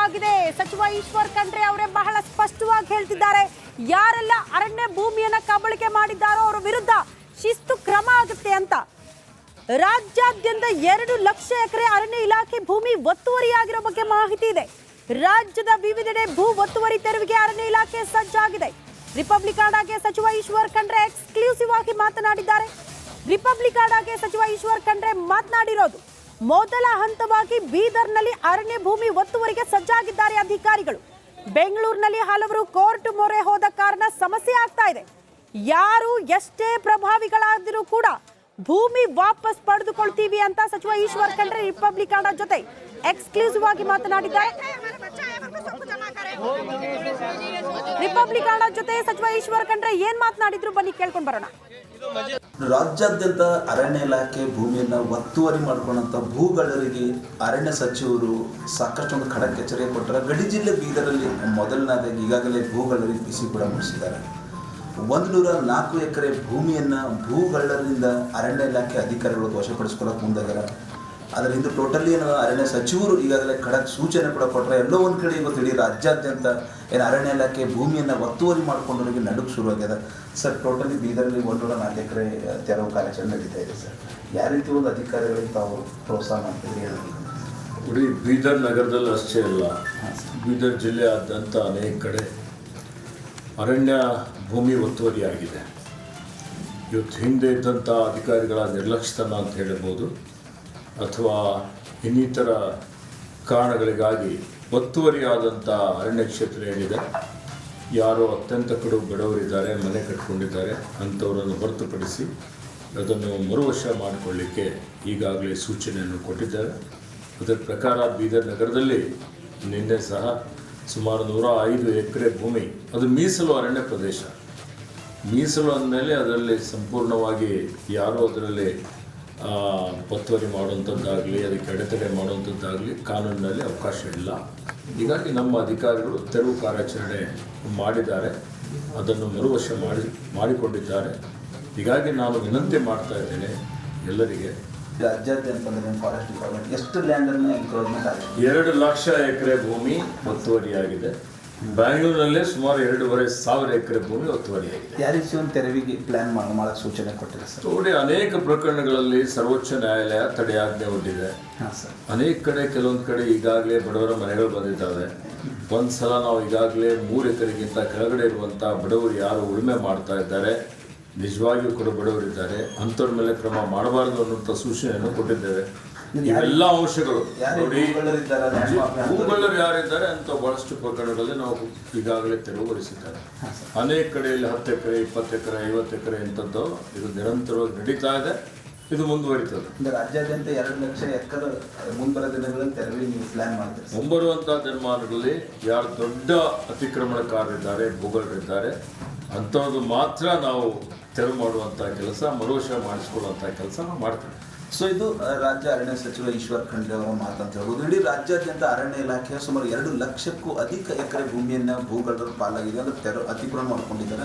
ಆಗಿದೆ. ಸಚಿವ ಈಶ್ವರ್ ಖಂಡ್ರೆ ಅವರೇ ಬಹಳ ಸ್ಪಷ್ಟವಾಗಿ ಹೇಳ್ತಿದ್ದಾರೆ, ಯಾರೆಲ್ಲ ಅರಣ್ಯ ಭೂಮಿಯನ್ನ ಕಬಳಿಕೆ ಮಾಡಿದ್ದಾರೋ ಅವರ ವಿರುದ್ಧ ಶಿಸ್ತು ಕ್ರಮ ಆಗುತ್ತೆ ಅಂತ. ರಾಜ್ಯಾದ್ಯಂತ 2 ಲಕ್ಷ ಎಕರೆ ಅರಣ್ಯ ಇಲಾಖೆ ಭೂಮಿ ಒತ್ತುವರಿಯಾಗಿರೋ ಬಗ್ಗೆ ಮಾಹಿತಿ ಇದೆ. ರಾಜ್ಯದ ವಿವಿಧೆಡೆ ಭೂ ಒತ್ತುವರಿ ತೆರವಿಗೆ ಅರಣ್ಯ ಇಲಾಖೆ ಸಜ್ಜಾಗಿದೆ. ರಿಪಬ್ಲಿಕ್ ಆಡಾಗೆ ಸಚಿವ ಈಶ್ವರ್ ಖಂಡ್ರೆ ಎಕ್ಸ್ಕ್ಲೂಸಿವ್ ಆಗಿ ಮಾತನಾಡಿದ್ದಾರೆ. ರಿಪಬ್ಲಿಕ್ ಆಡಾಗೆ ಸಚಿವ ಈಶ್ವರ್ ಖಂಡ್ರೆ ಮಾತನಾಡಿರೋದು, ಮೊದಲ ಹಂತವಾಗಿ ಬೀದರ್ನಲ್ಲಿ ಅರಣ್ಯ ಭೂಮಿ ಒತ್ತುವರಿಗೆ ಸಜ್ಜಾಗಿದ್ದಾರೆ ಅಧಿಕಾರಿಗಳು. ಬೆಂಗಳೂರಿನಲ್ಲಿ ಹಲವರು ಕೋರ್ಟ್ ಮೊರೆ ಹೋದ ಕಾರಣ ಸಮಸ್ಯೆ ಆಗ್ತಾ ಇದೆ. ಯಾರು ಎಷ್ಟೇ ಪ್ರಭಾವಿಗಳಾದರೂ ಕೂಡ ಭೂಮಿ ವಾಪಸ್ ಪಡೆದುಕೊಳ್ತೀವಿ ಅಂತ ಸಚಿವ ಈಶ್ವರ್ ಖಂಡ್ರೆ ರಿಪಬ್ಲಿಕ್ ಆಡ ಜೊತೆ ಎಕ್ಸ್ಕ್ಲೂಸಿವ್ ಆಗಿ ಮಾತನಾಡಿದ್ದಾರೆ. ರಿಪಬ್ಲಿಕ್ ಆಡ ಜೊತೆ ಸಚಿವ ಈಶ್ವರ್ ಖಂಡ್ರೆ ಏನ್ ಮಾತನಾಡಿದ್ರು ಬನ್ನಿ ಕೇಳ್ಕೊಂಡು ಬರೋಣ. ರಾಜ್ಯಾದ್ಯಂತ ಅರಣ್ಯ ಇಲಾಖೆ ಭೂಮಿಯನ್ನು ಒತ್ತುವರಿ ಮಾಡಿಕೊಂಡಂಥ ಭೂಗಳರಿಗೆ ಅರಣ್ಯ ಸಚಿವರು ಸಾಕಷ್ಟೊಂದು ಖಡಕ್ ಎಚ್ಚರಿಕೆ ಕೊಟ್ಟರೆ. ಗಡಿ ಜಿಲ್ಲೆ ಬೀದರಲ್ಲಿ ಮೊದಲನೇದಾಗಿ ಈಗಾಗಲೇ ಭೂಗಳರಿಗೆ ಬಿಸಿ ಕೂಡ ಮುಗಿಸಿದ್ದಾರೆ. 104 ಎಕರೆ ಭೂಮಿಯನ್ನು ಭೂಗಳ್ಳರಿಂದ ಅರಣ್ಯ ಇಲಾಖೆ ಅಧಿಕಾರಿಗಳು ವಶಪಡಿಸ್ಕೊಳ್ಳೋಕೆ ಮುಂದಾಗ್ಯಾರ. ಅದರ ಹಿಂದೆ ಟೋಟಲಿ ಅರಣ್ಯ ಸಚಿವರು ಈಗಾಗಲೇ ಖಡಕ್ ಸೂಚನೆ ಕೂಡ ಕೊಟ್ಟರೆ. ಎಲ್ಲೋ ಒಂದು ಕಡೆ ಇವತ್ತು ಇಡೀ ರಾಜ್ಯಾದ್ಯಂತ ಅರಣ್ಯ ಇಲಾಖೆ ಭೂಮಿಯನ್ನು ಒತ್ತುವರಿ ಮಾಡಿಕೊಂಡವರಿಗೆ ನಡುಕು ಶುರುವಾಗ್ಯದ. ಸರ್, ಟೋಟಲಿ ಬೀದರಲ್ಲಿ 104 ಎಕರೆ ತೆರವು ಕಾರ್ಯಾಚರಣೆ ನಡೀತಾ ಇದೆ. ಸರ್, ಯಾವ ರೀತಿ ಒಂದು ಅಧಿಕಾರಿಗಳಿಗೆ ತಾವು ಪ್ರೋತ್ಸಾಹ ಮಾಡ್ತಿದ್ರಿ ಹೇಳಬೇಕು? ಇಡೀ ಬೀದರ್ ನಗರದಲ್ಲಿ ಅಷ್ಟೇ ಅಲ್ಲ, ಬೀದರ್ ಜಿಲ್ಲೆಯಾದ್ಯಂತ ಅನೇಕ ಕಡೆ ಅರಣ್ಯ ಭೂಮಿ ಒತ್ತುವರಿಯಾಗಿದೆ. ಇವತ್ತು ಹಿಂದೆ ಇದ್ದಂಥ ಅಧಿಕಾರಿಗಳ ನಿರ್ಲಕ್ಷ್ಯತನ ಅಂತ ಹೇಳಬಹುದು, ಅಥವಾ ಇನ್ನಿತರ ಕಾರಣಗಳಿಗಾಗಿ ಒತ್ತುವರಿಯಾದಂಥ ಅರಣ್ಯ ಕ್ಷೇತ್ರ ಏನಿದೆ, ಯಾರು ಅತ್ಯಂತ ಕಡು ಬಡವರಿದ್ದಾರೆ, ಮನೆ ಕಟ್ಕೊಂಡಿದ್ದಾರೆ, ಅಂಥವರನ್ನು ಹೊರತುಪಡಿಸಿ ಅದನ್ನು ಮರುವಶ ಮಾಡಿಕೊಳ್ಳಿಕ್ಕೆ ಈಗಾಗಲೇ ಸೂಚನೆಯನ್ನು ಕೊಟ್ಟಿದ್ದಾರೆ. ಅದರ ಪ್ರಕಾರ ಬೀದರ್ ನಗರದಲ್ಲಿ ನಿನ್ನೆ ಸಹ ಸುಮಾರು 105 ಎಕರೆ ಭೂಮಿ, ಅದು ಮೀಸಲು ಅರಣ್ಯ ಪ್ರದೇಶ. ಮೀಸಲು ಅಂದಮೇಲೆ ಅದರಲ್ಲಿ ಸಂಪೂರ್ಣವಾಗಿ ಯಾರೂ ಅದರಲ್ಲಿ ಒತ್ತುವರಿ ಮಾಡುವಂಥದ್ದಾಗಲಿ, ಅದಕ್ಕೆ ಅಡೆತಡೆ ಮಾಡುವಂಥದ್ದಾಗಲಿ ಕಾನೂನಿನಲ್ಲಿ ಅವಕಾಶ ಇಲ್ಲ. ಹೀಗಾಗಿ ನಮ್ಮ ಅಧಿಕಾರಿಗಳು ತೆರವು ಕಾರ್ಯಾಚರಣೆ ಮಾಡಿದ್ದಾರೆ, ಅದನ್ನು ಮರುವಶ ಮಾಡಿಕೊಂಡಿದ್ದಾರೆ. ಹೀಗಾಗಿ ನಾನು ವಿನಂತಿ ಮಾಡ್ತಾ ಇದ್ದೇನೆ ಎಲ್ಲರಿಗೆ, ರಾಜ್ಯಾದ್ಯಂತ ಫಾರೆಸ್ಟ್ ಡಿಪಾರ್ಟ್ಮೆಂಟ್ ಎಷ್ಟು ಲ್ಯಾಂಡನ್ನು ಎನ್ಕ್ರೋಚ್ಮೆಂಟ್ ಆಗಿದೆ? 2 ಲಕ್ಷ ಎಕರೆ ಭೂಮಿ ಒತ್ತುವರಿಯಾಗಿದೆ. ಬೆಂಗಳೂರಿನಲ್ಲೇ ಸುಮಾರು 2,500 ಎಕರೆ ಭೂಮಿ ಒತ್ತುವರಿಯಾಗಿದೆ. ಯಾವ ರೀತಿ ಒಂದು ತೆರವಿಗೆ ಪ್ಲಾನ್ ಮಾಡೋಕ್ಕೆ ಸೂಚನೆ ಕೊಟ್ಟಿದೆ ಸರ್? ನೋಡಿ, ಅನೇಕ ಪ್ರಕರಣಗಳಲ್ಲಿ ಸರ್ವೋಚ್ಚ ನ್ಯಾಯಾಲಯ ತಡೆಯಾಜ್ಞೆ ಹೊಂದಿದೆ. ಅನೇಕ ಕಡೆ, ಕೆಲವೊಂದು ಕಡೆ ಈಗಾಗಲೇ ಬಡವರ ಮನೆಗಳು ಬಂದಿದ್ದಾವೆ. ಒಂದು ಸಲ ನಾವು ಈಗಾಗಲೇ 3 ಎಕರೆಗಿಂತ ಕೆಳಗಡೆ ಇರುವಂಥ ಬಡವರು ಯಾರು ಉಳುಮೆ ಮಾಡ್ತಾ ಇದ್ದಾರೆ, ನಿಜವಾಗಿಯೂ ಕೂಡ ಬಡವರಿದ್ದಾರೆ, ಅಂಥವ್ರ ಮೇಲೆ ಕ್ರಮ ಮಾಡಬಾರ್ದು ಅನ್ನುವಂಥ ಸೂಚನೆಯನ್ನು ಕೊಟ್ಟಿದ್ದೇವೆ. ಇವೆಲ್ಲ ಅಂಶಗಳು ನೋಡಿ, ಭೂಗಳ್ಳರು ಯಾರಿದ್ದಾರೆ ಅಂತ ಬಹಳಷ್ಟು ಪ್ರಕರಣಗಳಲ್ಲಿ ನಾವು ಈಗಾಗಲೇ ತೆರವುಗೊಳಿಸಿದ್ದಾರೆ. ಅನೇಕ ಕಡೆಯಲ್ಲಿ 10 ಎಕರೆ, 20 ಎಕರೆ, 50 ಎಕರೆ ಇಂಥದ್ದು ಇದು ನಿರಂತರವಾಗಿ ನಡೀತಾ ಇದೆ. ಇದು ಮುಂದುವರಿತದೆ. ರಾಜ್ಯಾದ್ಯಂತ 2 ಲಕ್ಷ ಎಕರೆ ಮುಂಬರುವ ದಿನಗಳಲ್ಲಿ ತೆರವಿ ನೀವು ಪ್ಲಾನ್ ಮಾಡ್ತೀರಿ? ಮುಂಬರುವಂಥ ದಿನಮಾನಗಳಲ್ಲಿ ಯಾರು ದೊಡ್ಡ ಅತಿಕ್ರಮಣಕಾರರಿದ್ದಾರೆ, ಭೂಗಳ್ಳರಿದ್ದಾರೆ, ಅಂಥದ್ದು ಮಾತ್ರ ನಾವು ತೆರವು ಮಾಡುವಂಥ ಕೆಲಸ, ಮರುವಶ ಮಾಡಿಸ್ಕೊಳ್ಳುವಂಥ ಕೆಲಸ ನಾವು ಮಾಡ್ತೇವೆ. ಸೊ ಇದು ರಾಜ್ಯ ಅರಣ್ಯ ಸಚಿವ ಈಶ್ವರ್ ಖಂಡ್ರೆ ಅವರ ಮಾತಂತ ಹೇಳ್ಬೋದು. ಇಡೀ ರಾಜ್ಯಾದ್ಯಂತ ಅರಣ್ಯ ಇಲಾಖೆ ಸುಮಾರು 2 ಲಕ್ಷಕ್ಕೂ ಅಧಿಕ ಎಕರೆ ಭೂಮಿಯನ್ನು ಭೂಗಳ್ಳರ ಪಾಲಾಗಿದೆ, ಅದು ಅತಿಕ್ರಮಣ ಮಾಡ್ಕೊಂಡಿದ್ದಾರೆ.